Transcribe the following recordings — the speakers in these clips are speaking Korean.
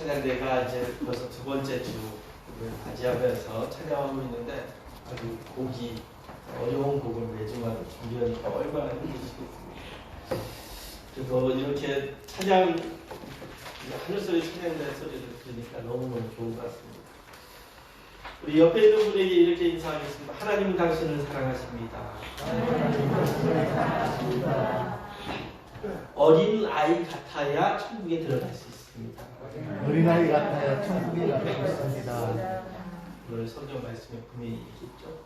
찬양대가 이제 벌써 두 번째 주 맞이하면서 찬양하고 있는데 아주 곡이 어려운 곡을 매주마다 준비하니까 얼마나 힘드시겠습니까. 그리고 이렇게 찬양 하늘소리 찬양대 소리를 들으니까 너무너무 좋은 것 같습니다. 우리 옆에 있는 분에게 이렇게 인사하겠습니다. 하나님 당신을 사랑하십니다. 하나님 당신을 사랑하십니다. 어린 아이 같아야 천국에 들어갈 수 있습니다. 어린아이 같아야 천국에 갈 수 있습니다. 오늘 성경 말씀에 분명히 얘기했죠.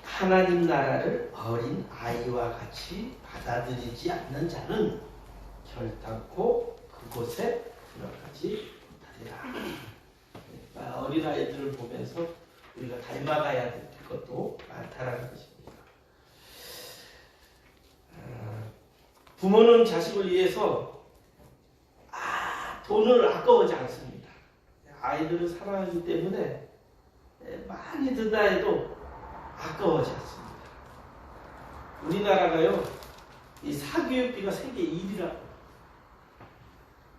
하나님 나라를 어린 아이와 같이 받아들이지 않는 자는 결단코 그곳에 들어가지 못하리라. 어린 아이들을 보면서 우리가 닮아가야 될 것도 많다라는 것입니다. 부모는 자식을 위해서 돈을 아까워하지 않습니다. 아이들을 사랑하기 때문에 많이 든다 해도 아까워하지 않습니다. 우리나라가요, 이 사교육비가 세계 1위라고.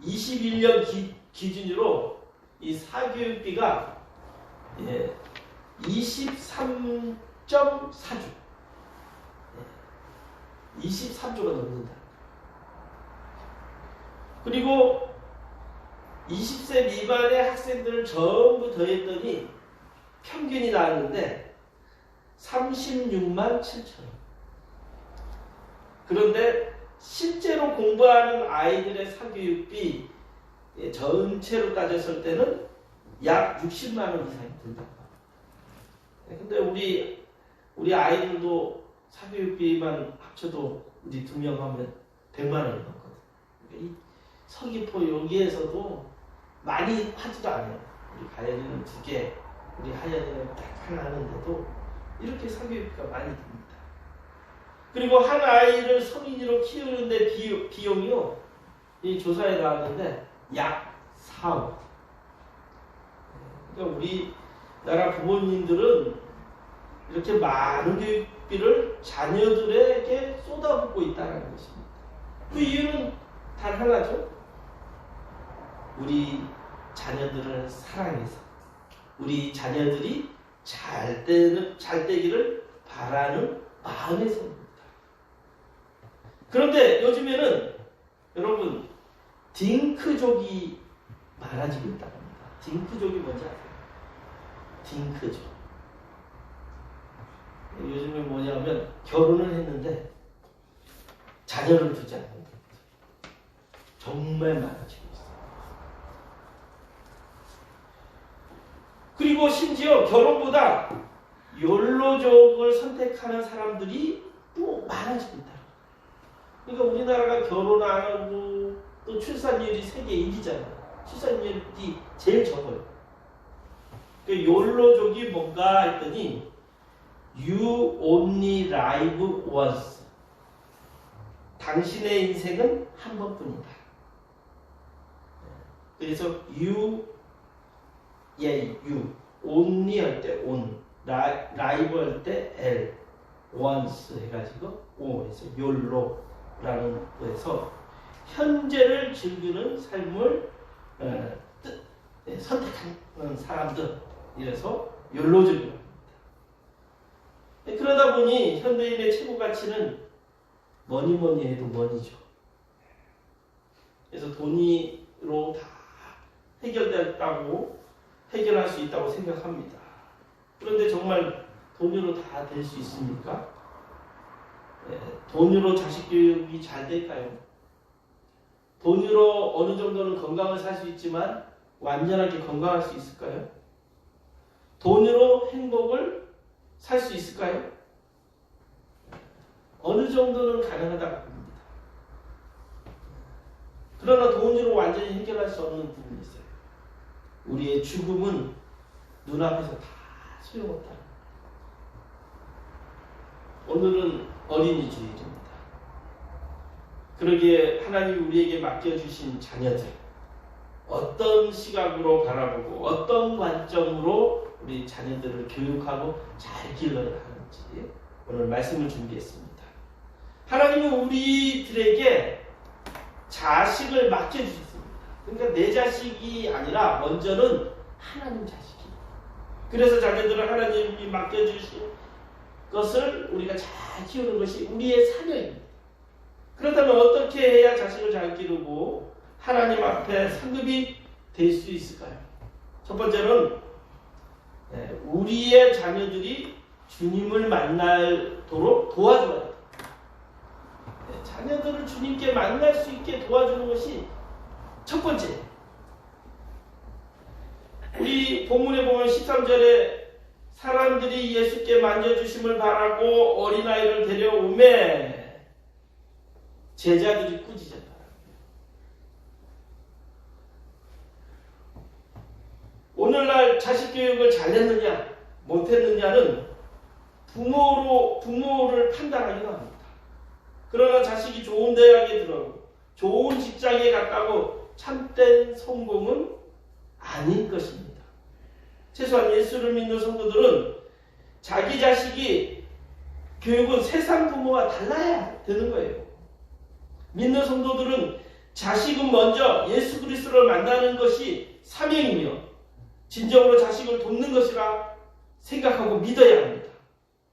21년 기준으로 이 사교육비가 23.4조. 23조가 넘는다. 그리고 20세 미만의 학생들을 전부 더했더니 평균이 나왔는데 36만 7천원. 그런데 실제로 공부하는 아이들의 사교육비 전체로 따졌을 때는 약 60만 원 이상이 든다. 근데 우리 아이들도 사교육비만 합쳐도 우리 2명 하면 100만 원이 넘거든. 이 서귀포 여기에서도 많이 하지도 않아요. 우리 가연이는 2개, 우리 하연이는 딱 하나 하는데도 이렇게 사교육비가 많이 듭니다. 그리고 한 아이를 성인으로 키우는데 비용이요, 이 조사에 나왔는데 약 4억. 그러니까 우리나라 부모님들은 이렇게 많은 교육비를 자녀들에게 쏟아붓고 있다는 것입니다. 그 이유는 단 하나죠. 우리 자녀들을 사랑해서 우리 자녀들이 잘 되기를 바라는 마음에서입니다. 그런데 요즘에는 여러분 딩크족이 많아지고 있다고 합니다. 딩크족이 뭔지 아세요? 딩크족. 요즘에 뭐냐면 결혼을 했는데 자녀를 두지 않는 것. 정말 많아지고 있어요. 그리고 심지어 결혼보다 욜로족을 선택하는 사람들이 또 많아지고 있다. 그러니까 우리나라가 결혼 안 하고 또 출산율이 세계 1위잖아요. 출산율이 제일 적어요. 그 욜로족이 뭔가 했더니 You only live once. 당신의 인생은 한 번뿐이다. 그래서 you only 할 때 on, live 할 때 l, once 해가지고 o 해서 YOLO라는 거에서 현재를 즐기는 삶을 선택하는 사람들, 이래서 욜로족이라고 합니다. 그러다 보니 현대인의 최고 가치는 뭐니 해도 머니죠. 그래서 돈으로 다 해결할 수 있다고 생각합니다. 그런데 정말 돈으로 다 될 수 있습니까? 돈으로 자식 교육이 잘 될까요? 돈으로 어느 정도는 건강을 살 수 있지만 완전하게 건강할 수 있을까요? 돈으로 행복을 살 수 있을까요? 어느 정도는 가능하다고 봅니다. 그러나 돈으로 완전히 해결할 수 없는 부분이 있어요. 우리의 죽음은 눈앞에서 다 소용없다. 오늘은 어린이 주일입니다. 그러기에 하나님이 우리에게 맡겨주신 자녀들, 어떤 시각으로 바라보고 어떤 관점으로 우리 자녀들을 교육하고 잘 길러야 하는지 오늘 말씀을 준비했습니다. 하나님은 우리들에게 자식을 맡겨주셨습니다. 그러니까 내 자식이 아니라 먼저는 하나님 자식이. 그래서 자녀들을 하나님이 맡겨주신 것을 우리가 잘 키우는 것이 우리의 사명입니다. 그렇다면 어떻게 해야 자식을 잘 기르고 하나님 앞에 상급이 될 수 있을까요? 첫 번째는 우리의 자녀들이 주님을 만나도록 도와줘야 돼요. 자녀들을 주님께 만날 수 있게 도와주는 것이 첫 번째. 우리 본문에 보면 13절에 사람들이 예수께 만져주심을 바라고 어린아이를 데려오매 제자들이 꾸짖었다. 오늘날 자식 교육을 잘했느냐 못했느냐는 부모를 판단하기도 합니다. 그러나 자식이 좋은 대학에 들어오고 좋은 직장에 갔다고 참된 성공은 아닐 것입니다. 최소한 예수를 믿는 성도들은 자기 자식이 교육은 세상 부모와 달라야 되는 거예요. 믿는 성도들은 자식은 먼저 예수 그리스도를 만나는 것이 사명이며 진정으로 자식을 돕는 것이라 생각하고 믿어야 합니다.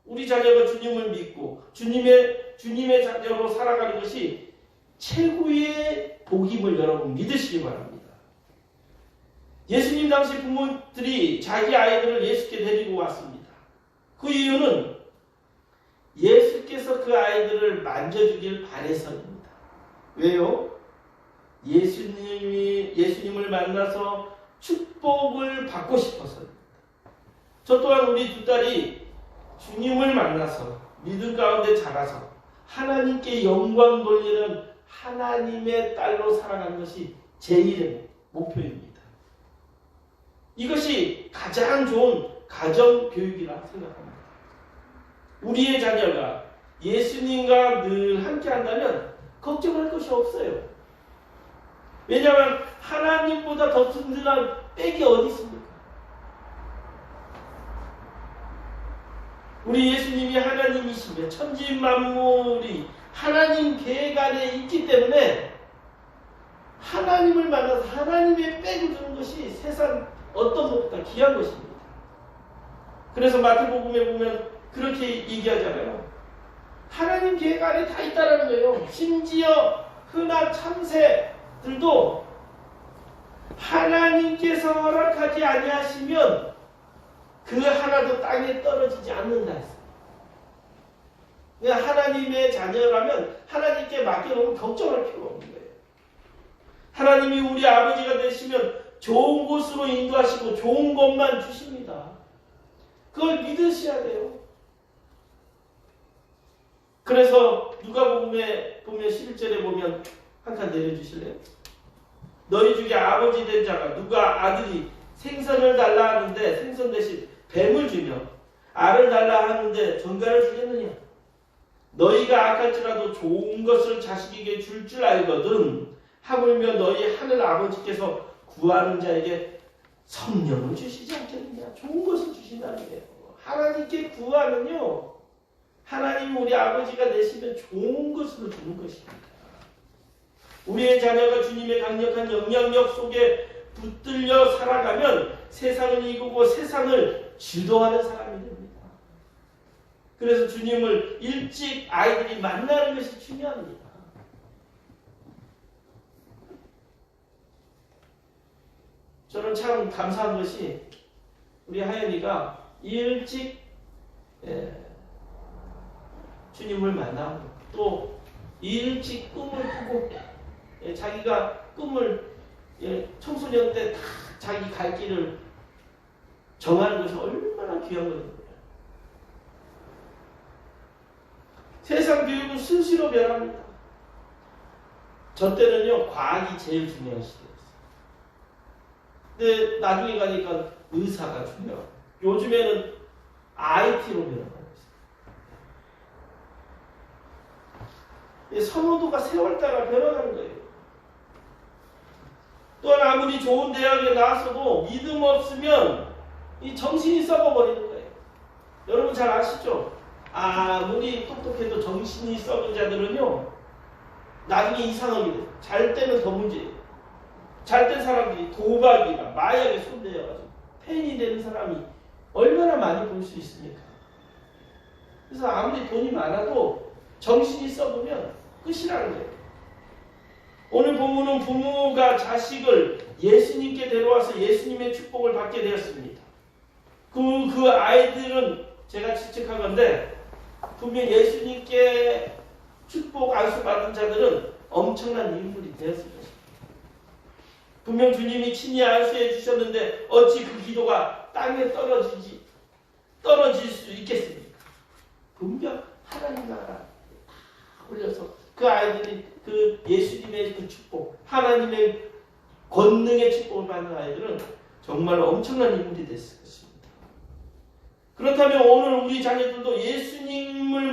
우리 자녀가 주님을 믿고 주님의 자녀로 살아가는 것이 최고의 복임을 여러분 믿으시기 바랍니다. 예수님 당시 부모들이 자기 아이들을 예수께 데리고 왔습니다. 그 이유는 예수께서 그 아이들을 만져주길 바래서입니다. 왜요? 예수님을 만나서 축복을 받고 싶어서입니다. 저 또한 우리 두 딸이 주님을 만나서 믿음 가운데 자라서 하나님께 영광 돌리는 하나님의 딸로 살아가는 것이 제1의 목표입니다. 이것이 가장 좋은 가정교육이라 생각합니다. 우리의 자녀가 예수님과 늘 함께 한다면 걱정할 것이 없어요. 왜냐하면 하나님보다 더 든든한 백이 어디 있습니까? 우리 예수님이 하나님이시며 천지 만물이 하나님 계획 안에 있기 때문에 하나님을 만나서 하나님의 백을 주는 것이 세상 어떤 것보다 귀한 것입니다. 그래서 마태복음에 보면 그렇게 얘기하잖아요. 하나님 계획 안에 다 있다라는 거예요. 심지어 흔한 참새들도 하나님께서 허락하지 아니하시면 그 하나도 땅에 떨어지지 않는다 했어요. 그러니까 하나님의 자녀라면 하나님께 맡겨놓으면 걱정할 필요가 없는 거예요. 하나님이 우리 아버지가 되시면 좋은 곳으로 인도하시고 좋은 것만 주십니다. 그걸 믿으셔야 돼요. 그래서 누가복음에 보면 11절에 보면 한 칸 내려주실래요? 너희 중에 아버지 된 자가 누가 아들이 생선을 달라 하는데 생선 대신 뱀을 주며 알을 달라 하는데 전갈을 주겠느냐? 너희가 악할지라도 좋은 것을 자식에게 줄 알거든. 하물며 너희 하늘 아버지께서 구하는 자에게 성령을 주시지 않겠느냐? 좋은 것을 주신다는 거예요. 하나님께 구하면요, 하나님 우리 아버지가 되시면 좋은 것으로 주는 것입니다. 우리의 자녀가 주님의 강력한 영향력 속에 붙들려 살아가면 세상을 이기고 세상을 주도하는 사람이 됩니다. 그래서 주님을 일찍 아이들이 만나는 것이 중요합니다. 저는 참 감사한 것이 우리 하연이가 일찍 주님을 만나고 또 일찍 꿈을 꾸고 자기가 꿈을 청소년 때 다 자기 갈 길을 정하는 것이 얼마나 귀한 거예요. 세상 교육은 순시로 변합니다. 저 때는요, 과학이 제일 중요한 시대였어요. 근데 나중에 가니까 의사가 중요하고 요즘에는 IT로 변화하고 있어요. 선호도가 세월 따라 변화하는 거예요. 또한 아무리 좋은 대학에 나왔어도 믿음 없으면 이 정신이 썩어버리는 거예요. 여러분 잘 아시죠? 아무리 똑똑해도 정신이 썩은 자들은요, 나중에 이상하게 돼요. 잘 때는 더 문제예요. 잘된 사람들이 도박이나 마약에 손대어가지고 폐인이 되는 사람이 얼마나 많이 볼 수 있습니까? 그래서 아무리 돈이 많아도 정신이 썩으면 끝이라는 거예요. 오늘 본문은 부모가 자식을 예수님께 데려와서 예수님의 축복을 받게 되었습니다. 그 아이들은 제가 추측하건대 분명 예수님께 축복 안수받은 자들은 엄청난 인물이 되었을 것입니다. 분명 주님이 친히 안수해 주셨는데 어찌 그 기도가 땅에 떨어질 수 있겠습니까? 분명 하나님 나라 다 올려서 그 아이들이 그 예수님의 그 축복, 하나님의 권능의 축복을 받는 아이들은 정말 엄청난 인물이 됐을 것입니다. 그렇다면 오늘 우리 자녀들도 예수님을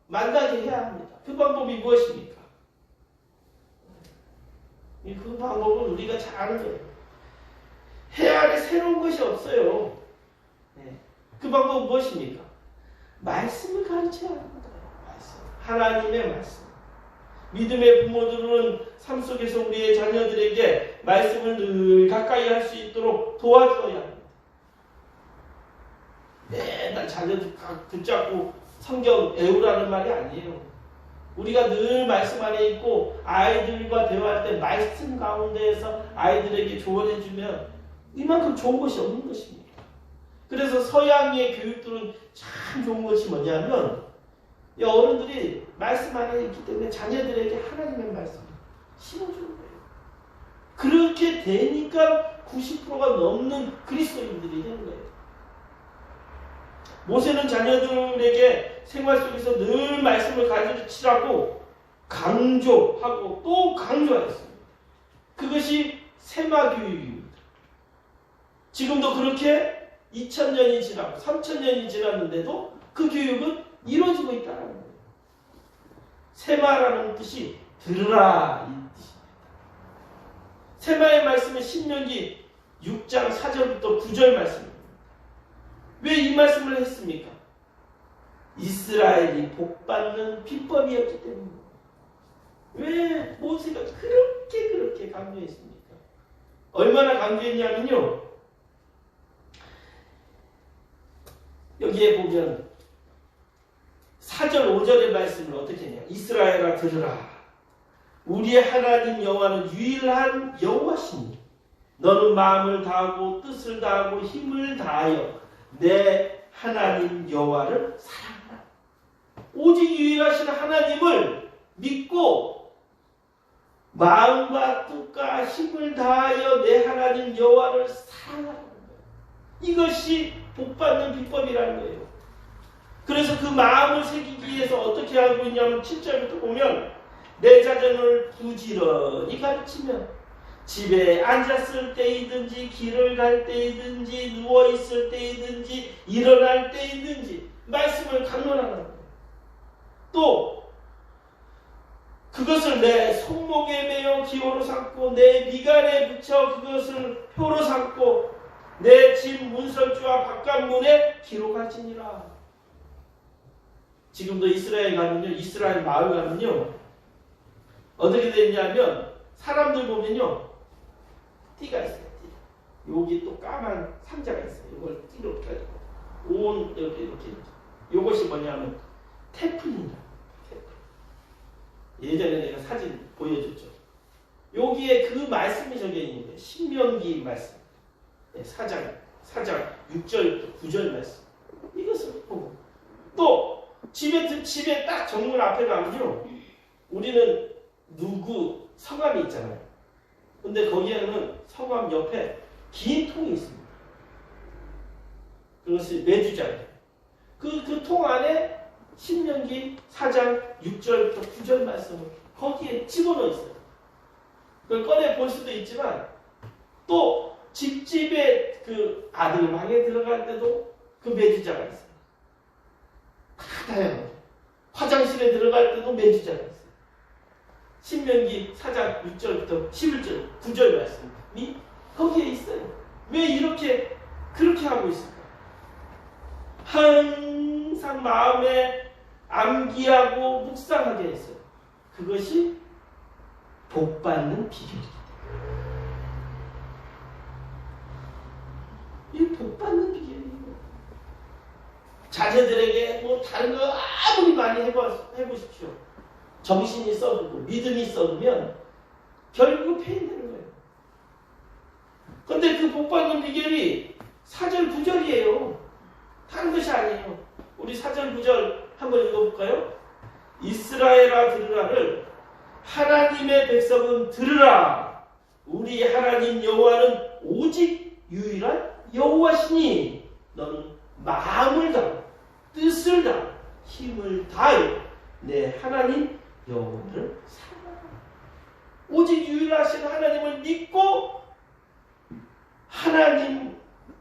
만나게 해야 합니다. 그 방법이 무엇입니까? 그 방법은 우리가 잘 아는 거예요. 해야 할 새로운 것이 없어요. 그 방법은 무엇입니까? 말씀을 가르쳐야 합니다. 말씀. 하나님의 말씀. 믿음의 부모들은 삶 속에서 우리의 자녀들에게 말씀을 늘 가까이 할 수 있도록 도와줘야 합니다. 맨날 자녀들 붙잡고 성경 외우라는 말이 아니에요. 우리가 늘 말씀 안에 있고 아이들과 대화할 때 말씀 가운데에서 아이들에게 조언해주면 이만큼 좋은 것이 없는 것입니다. 그래서 서양의 교육들은 참 좋은 것이 뭐냐면 어른들이 말씀 안에 있기 때문에 자녀들에게 하나님의 말씀을 심어주는 거예요. 그렇게 되니까 90%가 넘는 그리스도인들이 되는 거예요. 모세는 자녀들에게 생활 속에서 늘 말씀을 가르치라고 강조하고 또 강조하였습니다. 그것이 세마교육입니다. 지금도 그렇게 2000년이 지나고 3000년이 지났는데도 그 교육은 이루어지고 있다는 거예요. 세마라는 뜻이 들으라 이 뜻입니다. 세마의 말씀은 신명기 6장 4절부터 9절 말씀입니다. 왜 이 말씀을 했습니까? 이스라엘이 복받는 비법이었기 때문입니다. 왜 모세가 그렇게 강조했습니까? 얼마나 강조했냐면요. 여기에 보면 4절 5절의 말씀을 어떻게 했냐. 이스라엘아 들으라. 우리의 하나님 여호와는 유일한 여호와시니 너는 마음을 다하고 뜻을 다하고 힘을 다하여 내 하나님 여호와를 사랑하라. 오직 유일하신 하나님을 믿고 마음과 뜻과 힘을 다하여 내 하나님 여호와를 사랑하라는 거예요. 이것이 복받는 비법이라는 거예요. 그래서 그 마음을 새기기 위해서 어떻게 하고 있냐면 7절부터 보면 내 자녀를 부지런히 가르치면 집에 앉았을 때이든지 길을 갈 때이든지 누워있을 때이든지 일어날 때이든지 말씀을 강론하는 거예요. 또 그것을 내 손목에 매어 기호로 삼고 내 미간에 붙여 그것을 표로 삼고 내 집 문설주와 바깥문에 기록하지니라. 지금도 이스라엘 가면요, 이스라엘 마을 가면요, 어떻게 되냐면 사람들 보면요, 띠가 있어요. 띠. 여기 또 까만 상자가 있어요. 이걸 띠로 펴가지고 온 이렇게. 이것이 뭐냐면 태플입니다. 태플. 예전에 내가 사진 보여줬죠. 여기에 그 말씀이 적혀 있는 거예요. 신명기 말씀. 4장 6절 9절 말씀. 이것을 보고 또 집에 딱 정문 앞에 가면요, 우리는 누구 성함이 있잖아요. 근데 거기에는 성함 옆에 긴 통이 있습니다. 그것이 매주자예요. 그 통 안에 신명기 4장 6절부터 9절 말씀을 거기에 집어넣어 있어요. 그걸 꺼내 볼 수도 있지만 또 집집에 그 아들 방에 들어갈 때도 그 매주자가 있어요. 다 다양해요. 화장실에 들어갈 때도 매주자가 있어요. 신명기 4장 6절부터 11절 9절 말씀이 거기에 있어요. 왜 그렇게 하고 있을까? 항상 마음에 암기하고 묵상하게 했어요. 그것이 복받는 비결이기 때문에. 자녀들에게 뭐 다른 거 아무리 많이 해보십시오. 정신이 썩고 믿음이 썩으면 결국 폐인되는 거예요. 근데 그 복받는 비결이 4절 9절이에요. 다른 것이 아니에요. 우리 4절 9절 한번 읽어볼까요? 이스라엘아 들으라를 하나님의 백성은 들으라. 우리 하나님 여호와는 오직 유일한 여호와시니 너는 마음을 다하고 뜻을 다하고 힘을 다하여 내 하나님 여호와를 사랑하라. 오직 유일하신 하나님을 믿고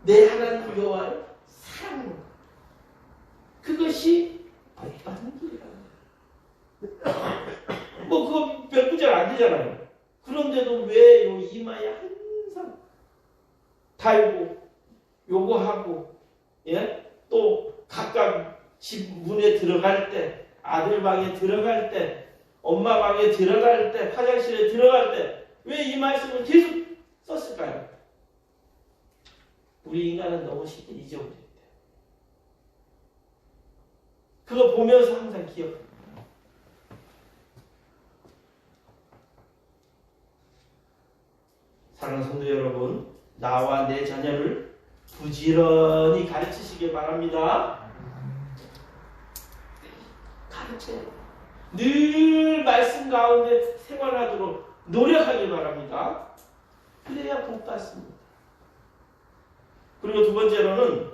내 하나님 여호와를 사랑하는 것. 그것이 복받는 길이라는 거예요. 뭐 그거 몇 구절 안 되잖아요. 그런데도 왜 요 이마에 항상 달고 요구하고 또 각각 집 문에 들어갈 때, 아들 방에 들어갈 때, 엄마 방에 들어갈 때, 화장실에 들어갈 때 왜 이 말씀을 계속 썼을까요? 우리 인간은 너무 쉽게 잊어버립니다. 그거 보면서 항상 기억합니다. 사랑하는 성도 여러분, 나와 내 자녀를 부지런히 가르치시길 바랍니다. 가르쳐야 돼요. 늘 말씀 가운데 생활하도록 노력하길 바랍니다. 그래야 복 받습니다. 그리고 두 번째로는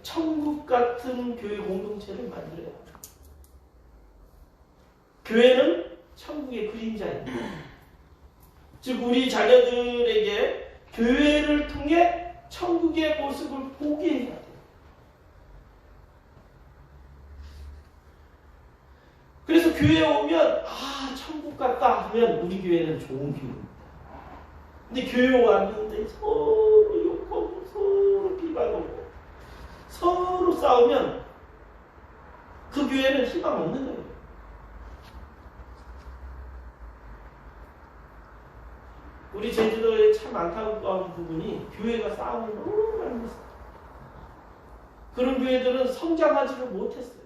천국 같은 교회 공동체를 만들어야 합니다. 교회는 천국의 그림자입니다. 즉 우리 자녀들에게 교회를 통해 천국의 모습을 보게 해야 돼요. 그래서 교회에 오면 천국 같다 하면 우리 교회는 좋은 교회입니다. 근데 교회 왔는데 서로 욕하고 서로 비방하고 서로 싸우면 그 교회는 희망 없는 거예요. 우리 제주도에 참 안타까운 부분이 교회가 싸움이 너무 많이 있어요. 그런 교회들은 성장하지를 못했어요.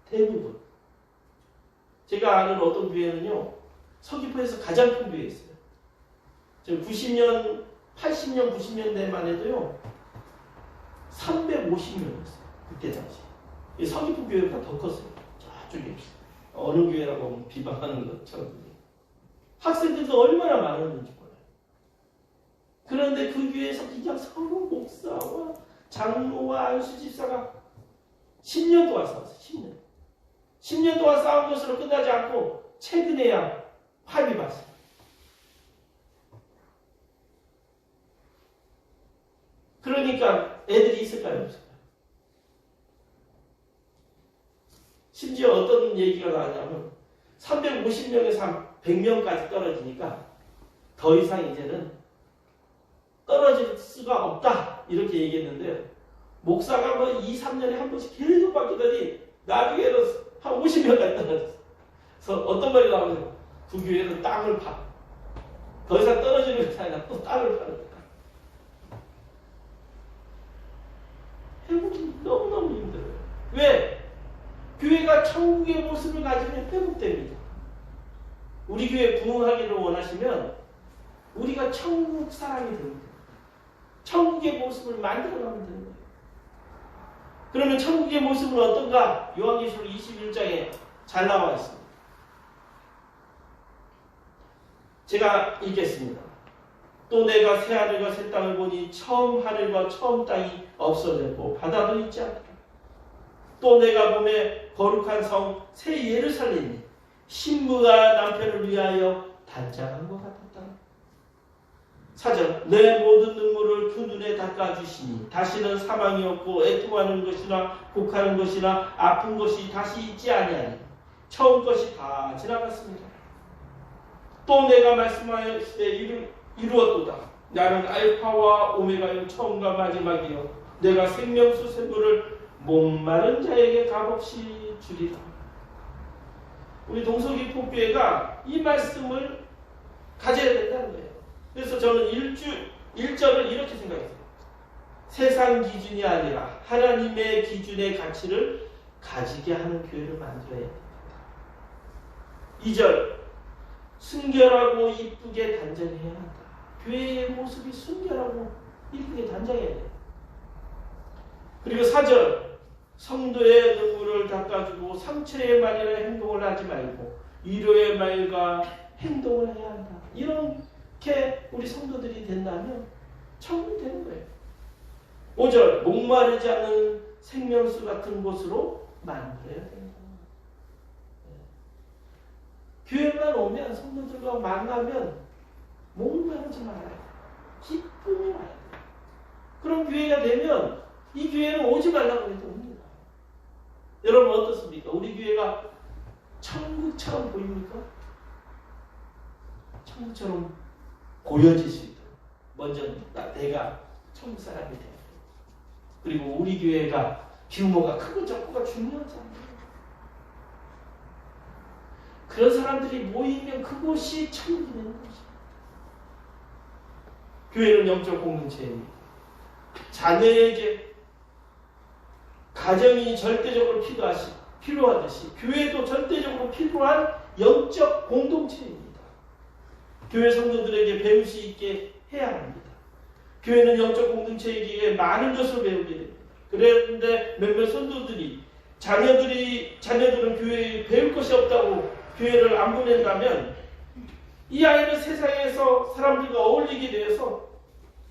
대부분. 제가 아는 어떤 교회는요, 서귀포에서 가장 큰 교회 있어요. 90년, 80년, 90년대만 해도요, 350명이었어요. 그때 당시. 서귀포 교회보다 더 컸어요. 저쪽에. 어느 교회라고 비방하는 것처럼. 학생들도 얼마나 많았는지 몰라요. 그런데 그 교회에서 그냥 서로 목사와 장로와 안수집사가 10년 동안 싸웠어요. 10년. 10년 동안 싸운 것으로 끝나지 않고 최근에야 합의 봤어요. 그러니까 애들이 있을까요? 없을까요? 심지어 어떤 얘기가 나왔냐면 350명에서 100명까지 떨어지니까 더 이상 이제는 떨어질 수가 없다 이렇게 얘기했는데요. 목사가 뭐 2, 3년에 한 번씩 계속 바뀌더니 나중에는 한 50명까지 떨어졌어요. 그래서 어떤 말이 나오냐면 그 교회는 땅을 파. 더 이상 떨어지는 것이 아니라 또 땅을 파는 거다. 회복이 너무너무 힘들어요. 왜? 교회가 천국의 모습을 가지면 회복됩니다. 우리 교회 부흥하기를 원하시면 우리가 천국 사람이 됩니다. 천국의 모습을 만들어가면 되는 거예요. 그러면 천국의 모습은 어떤가? 요한계시록 21장에 잘 나와 있습니다. 제가 읽겠습니다. 또 내가 새 하늘과 새 땅을 보니 처음 하늘과 처음 땅이 없어졌고 바다도 있지 않더라. 또 내가 보매 거룩한 성 새 예루살렘이 신부가 남편을 위하여 단장한 것 같았다. 4절 내 모든 눈물을 그 눈에 닦아주시니 다시는 사망이 없고 애통하는 것이나 곡하는 것이나 아픈 것이 다시 있지 아니하니 처음 것이 다 지나갔습니다. 또 내가 말씀하였을 이루었도다. 나는 알파와 오메가요 처음과 마지막이요 내가 생명수 샘물을 목마른 자에게 값없이 주리라. 우리 동서귀포 교회가 이 말씀을 가져야 된다는 거예요. 그래서 저는 1절을 이렇게 생각했어요. 세상 기준이 아니라 하나님의 기준의 가치를 가지게 하는 교회를 만들어야 됩니다. 2절, 순결하고 이쁘게 단장해야 한다. 교회의 모습이 순결하고 이쁘게 단장해야 돼요. 그리고 4절, 성도의 눈물을 닦아주고 상처의 말이나 행동을 하지 말고 위로의 말과 행동을 해야 한다. 이렇게 우리 성도들이 된다면 천국이 되는 거예요. 5절, 목마르지 않은 생명수 같은 곳으로 만들어야 된다. 교회만 오면, 성도들과 만나면 목마르지 말아요. 기쁨이 와야 돼요. 그런 교회가 되면 이 교회는 오지 말라고 해도 옵니다. 여러분 어떻습니까? 우리 교회가 천국처럼 보입니까? 천국처럼 보여질 수 있도록 먼저 내가 천국 사람이 돼야 돼요. 그리고 우리 교회가 규모가 크고 작고가 중요하지 않아요. 그런 사람들이 모이면 그곳이 천국이 되는 것입니다. 교회는 영적 공동체입니다. 자녀에게 가정이 절대적으로 필요하듯이 교회도 절대적으로 필요한 영적 공동체입니다. 교회 성도들에게 배울 수 있게 해야 합니다. 교회는 영적 공동체이기에 많은 것을 배우게 됩니다. 그런데 몇몇 성도들이 자녀들은 교회에 배울 것이 없다고 교회를 안 보낸다면 이 아이는 세상에서 사람들과 어울리게 되어서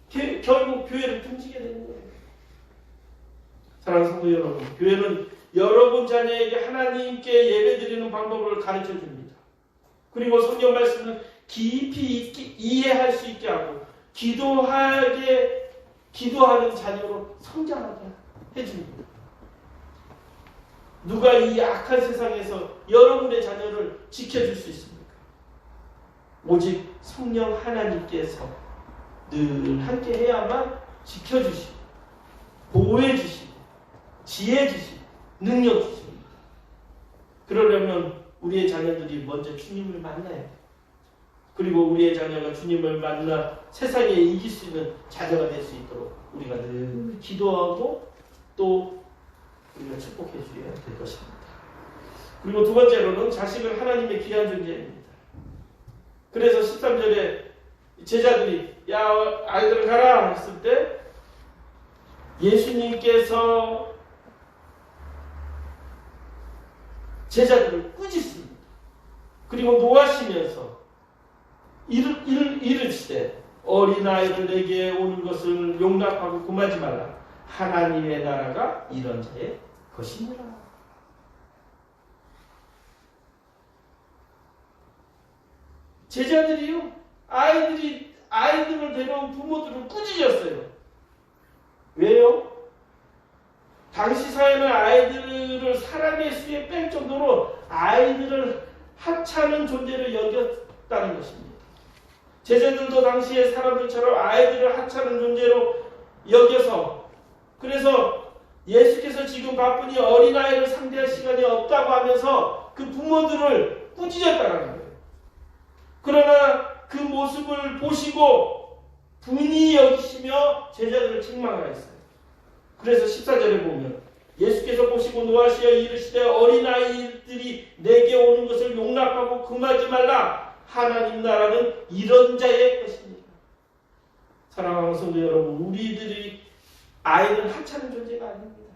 결국 교회를 등지게 되는 거예요. 사랑하는 성도 여러분, 교회는 여러분 자녀에게 하나님께 예배드리는 방법을 가르쳐 줍니다. 그리고 성경 말씀을 깊이 이해할 수 있게 하고 기도하는 자녀로 성장하게 해줍니다. 누가 이 악한 세상에서 여러분의 자녀를 지켜줄 수 있습니까? 오직 성령 하나님께서 늘 함께 해야만 지켜주시고 보호해주시고 지혜주시고 능력 주십니다. 그러려면 우리의 자녀들이 먼저 주님을 만나야 돼요. 그리고 우리의 자녀가 주님을 만나 세상에 이길 수 있는 자녀가 될 수 있도록 우리가 늘 기도하고 또 우리가 축복해 주어야 될 것입니다. 그리고 두 번째로는 자식은 하나님의 귀한 존재입니다. 그래서 13절에 제자들이 야 아이들 가라 했을 때 예수님께서 제자들을 꾸짖습니다. 그리고 노하시면서 이르시되 어린아이들 내게 오는 것을 용납하고 금하지 말라. 하나님의 나라가 이런 자의 것이니라. 제자들이요, 아이들을 데려온 부모들을 꾸짖었어요. 왜요? 당시 사회는 아이들을 사람의 수에 뺄 정도로 아이들을 하찮은 존재로 여겼다는 것입니다. 제자들도 당시의 사람들처럼 아이들을 하찮은 존재로 여겨서, 그래서 예수께서 지금 바쁘니 어린아이를 상대할 시간이 없다고 하면서 그 부모들을 꾸짖었다는 거예요. 그러나 그 모습을 보시고 분이 여기시며 제자들을 책망하였어요. 그래서 14절에 보면 예수께서 보시고 노하시어 이르시되 어린아이들이 내게 오는 것을 용납하고 금하지 말라. 하나님 나라는 이런 자의 것입니다. 사랑하는 성도 여러분, 우리들이 아이는 하찮은 존재가 아닙니다.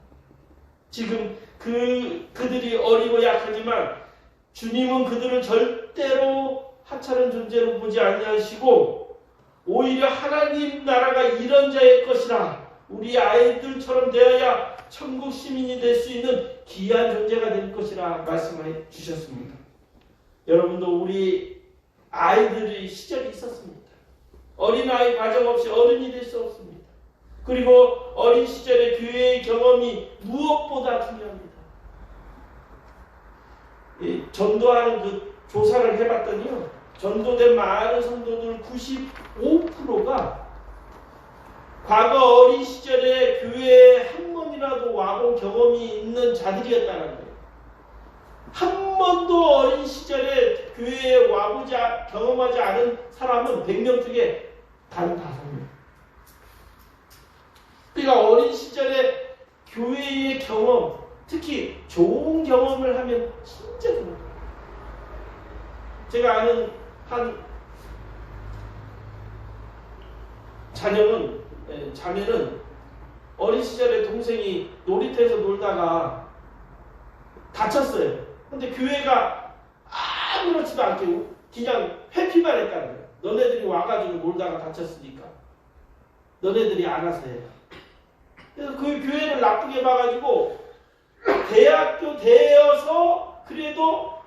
지금 그들이 어리고 약하지만 주님은 그들을 절대로 하찮은 존재로 보지 아니하시고 오히려 하나님 나라가 이런 자의 것이라. 우리 아이들처럼 되어야 천국 시민이 될 수 있는 귀한 존재가 될 것이라 말씀해 주셨습니다. 여러분도 우리 아이들의 시절이 있었습니다. 어린아이 과정 없이 어른이 될 수 없습니다. 그리고 어린 시절의 교회의 경험이 무엇보다 중요합니다. 전도하는 그 조사를 해봤더니요, 전도된 많은 성도들 95%가 과거 어린 시절에 교회에 한 번이라도 와본 경험이 있는 자들이었다는 거예요. 한 번도 어린 시절에 교회에 경험하지 않은 사람은 100명 중에 단 5명. 그러니까 우리가 어린 시절에 교회의 경험, 특히 좋은 경험을 하면 진짜 좋은 거예요. 제가 아는 한 자매는 어린 시절에 동생이 놀이터에서 놀다가 다쳤어요. 근데 교회가 아무렇지도 않게 그냥 회피만 했다는 거예요. 너네들이 와가지고 놀다가 다쳤으니까 너네들이 알아서 해. 그래서 그 교회를 나쁘게 봐가지고 대학교 되어서 그래도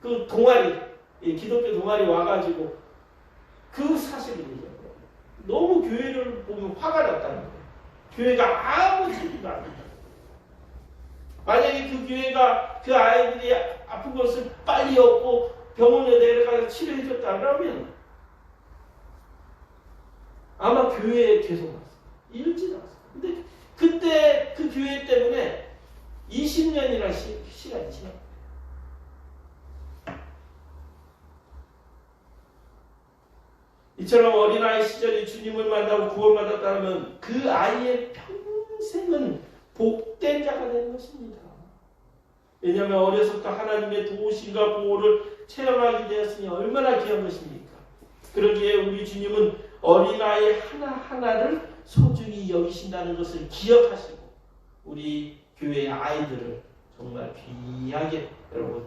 그 동아리, 기독교 동아리 와가지고 그 사실을 얘기해요. 너무 교회를 보면 화가 났다는 거예요. 교회가 아무 책임도 안 진다. 만약에 그 교회가 그 아이들이 아픈 것을 빨리 얻고 병원에 내려가서 치료해줬다 그러면 아마 교회에 계속 왔어요. 잃지 않았어요. 근데 그때 그 교회 때문에 20년이라는 시간이 지났어요. 이처럼 어린아이 시절이 주님을 만나고 구원받았다면 그 아이의 평생은 복된 자가 되는 것입니다. 왜냐하면 어려서부터 하나님의 도우심과 보호를 체험하게 되었으니 얼마나 귀한 것입니까? 그러기에 우리 주님은 어린아이 하나하나를 소중히 여기신다는 것을 기억하시고 우리 교회의 아이들을 정말 귀하게 여러분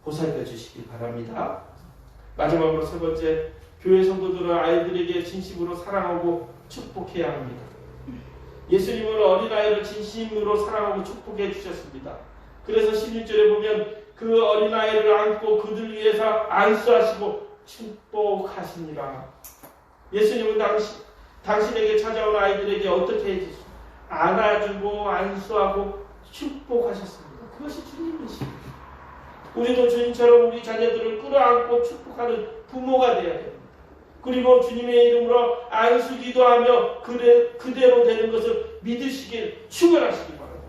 보살펴 주시기 바랍니다. 마지막으로 세 번째, 교회 성도들은 아이들에게 진심으로 사랑하고 축복해야 합니다. 예수님은 어린아이를 진심으로 사랑하고 축복해 주셨습니다. 그래서 16절에 보면 그 어린아이를 안고 그들 위해서 안수하시고 축복하시니라. 예수님은 당신에게 찾아온 아이들에게 어떻게 해주시고 안아주고 안수하고 축복하셨습니다. 그것이 주님이십니다. 우리도 주님처럼 우리 자녀들을 끌어안고 축복하는 부모가 되어야 됩니다. 그리고 주님의 이름으로 안수 기도하며 그대로 되는 것을 믿으시길 축원하시기 바랍니다.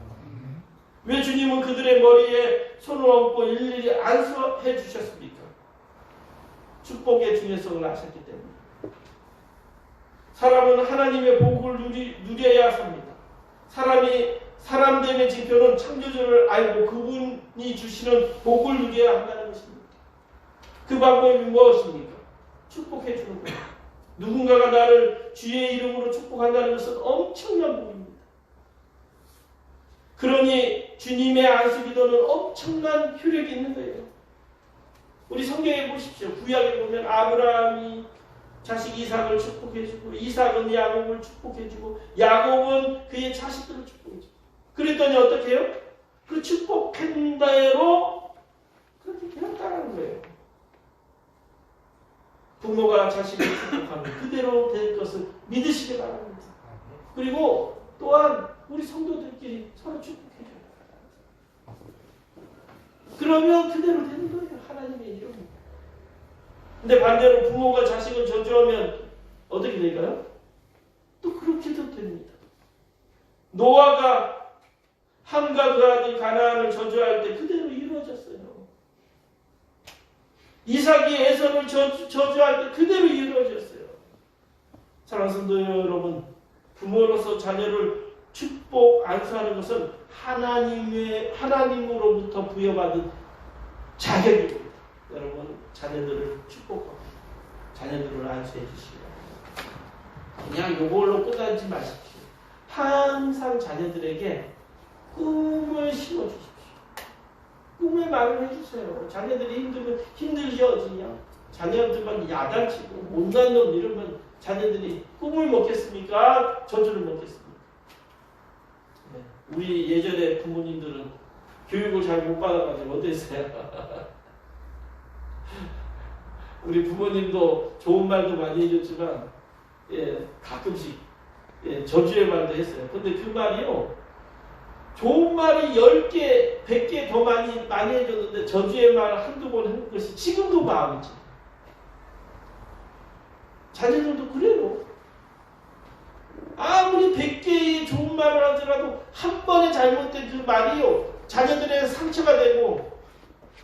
왜 주님은 그들의 머리에 손을 얹고 일일이 안수해 주셨습니까? 축복의 중요성을 아셨기 때문에. 사람은 하나님의 복을 누려야 삽니다. 사람됨의 지표는 창조주를 알고 그분이 주시는 복을 누려야 한다는 것입니다. 그 방법이 무엇입니까? 축복해 주는 거예요. 누군가가 나를 주의 이름으로 축복한다는 것은 엄청난 복입니다. 그러니 주님의 안수 기도는 엄청난 효력이 있는 거예요. 우리 성경에 보십시오. 구약에 보면 아브라함이 자식 이삭을 축복해주고 이삭은 야곱을 축복해주고 야곱은 그의 자식들을 축복해주고 그랬더니 어떻게 해요? 그 축복한 대로 그렇게 그냥 따라하는 거예요. 부모가 자식을 축복하면 그대로 될 것을 믿으시기 바랍니다. 그리고 또한 우리 성도들끼리 서로 축복해줘요. 그러면 그대로 되는 거예요. 하나님의 이름으로. 근데 반대로 부모가 자식을 저주하면 어떻게 될까요? 또 그렇게도 됩니다. 노아가 함과 그 아들 가나안을 저주할 때 그대로 이루어졌어요. 이삭이 에서를 저주할 때 그대로 이루어졌어요. 사랑하는 성도 여러분, 부모로서 자녀를 축복 안수하는 것은 하나님으로부터 부여받은 자격입니다. 여러분, 자녀들을 축복하고 자녀들을 안수해 주시기 바랍니다. 그냥 이걸로 끝나지 마십시오. 항상 자녀들에게 꿈을 심어주십시오. 꿈의 말을 해주세요. 자녀들이 힘들면 힘들죠. 자녀들만 야단치고 못난 놈 이러면 자녀들이 꿈을 먹겠습니까? 저주를 먹겠습니까? 네. 우리 예전에 부모님들은 교육을 잘 못 받아가지고 어땠어요? 우리 부모님도 좋은 말도 많이 해줬지만 가끔씩 저주의 말도 했어요. 근데 그 말이요. 좋은 말이 10개, 100개 더 많이 해줬는데 저주의 말 한두 번 하는 것이 지금도 마음이지. 자녀들도 그래요. 아무리 100개의 좋은 말을 하더라도 한 번에 잘못된 그 말이요. 자녀들의 상처가 되고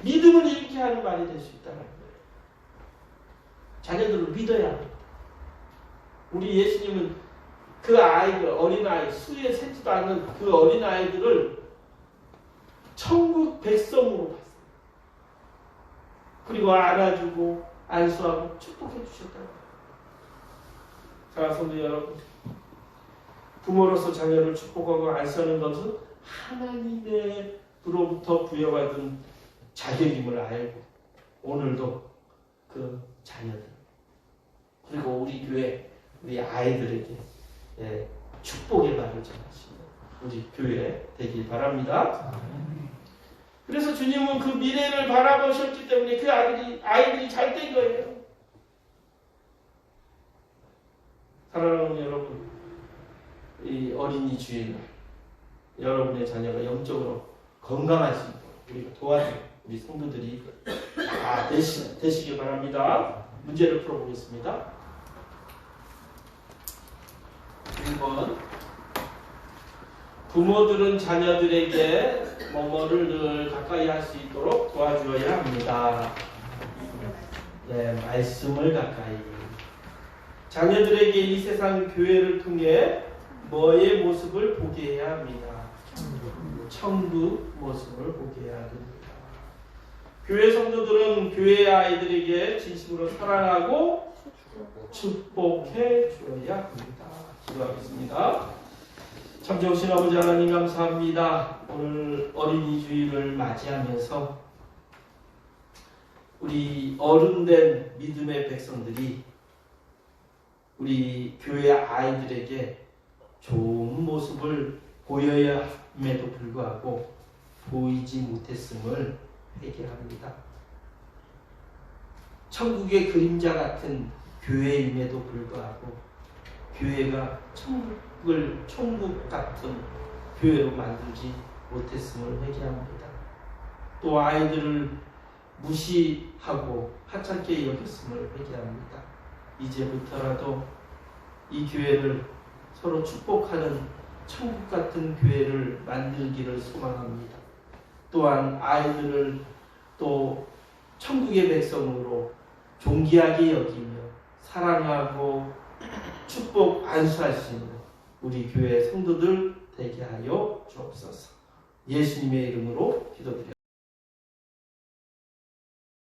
믿음을 잃게 하는 말이 될 수 있다는 거예요. 자녀들을 믿어야 합니다. 우리 예수님은 그 아이들, 어린아이, 수에 세지도 않는 그 어린아이들을 천국 백성으로 봤어요. 그리고 안아주고 안수하고 축복해 주셨다고. 자, 성도 여러분, 부모로서 자녀를 축복하고 안수하는 것은 하나님으로부터 부여받은 자격임을 알고 오늘도 그 자녀들 그리고 우리 교회 우리 아이들에게 축복의 말을 전하시는 우리 교회 되길 바랍니다. 그래서 주님은 그 미래를 바라보셨기 때문에 그 아이들이 잘 된 거예요. 사랑하는 여러분, 이 어린이 주일날 여러분의 자녀가 영적으로 건강할 수 있도록 우리가 도와줄 우리 성도들이 다 되시길 바랍니다. 문제를 풀어보겠습니다. 1번, 부모들은 자녀들에게 뭐뭐를 늘 가까이 할 수 있도록 도와주어야 합니다. 네, 말씀을 가까이. 자녀들에게 이 세상 교회를 통해 뭐의 모습을 보게 해야 합니다. 천국 모습을 보게 해야 됩니다. 교회 성도들은 교회 아이들에게 진심으로 사랑하고 축복해 주어야 합니다. 기도하겠습니다. 참 좋으신 아버지 하나님 감사합니다. 오늘 어린이 주일을 맞이하면서 우리 어른된 믿음의 백성들이 우리 교회 아이들에게 좋은 모습을 보여야 함에도 불구하고 보이지 못했음을 회개합니다. 천국의 그림자 같은 교회임에도 불구하고 교회가 천국 같은 교회로 만들지 못했음을 회개합니다. 또 아이들을 무시하고 하찮게 여겼음을 회개합니다. 이제부터라도 이 교회를 서로 축복하는 천국 같은 교회를 만들기를 소망합니다. 또한 아이들을 또 천국의 백성으로 존귀하게 여기며 사랑하고 축복 안수할 수 있는 우리 교회 성도들 되게 하여 주옵소서. 예수님의 이름으로 기도드렸습니다.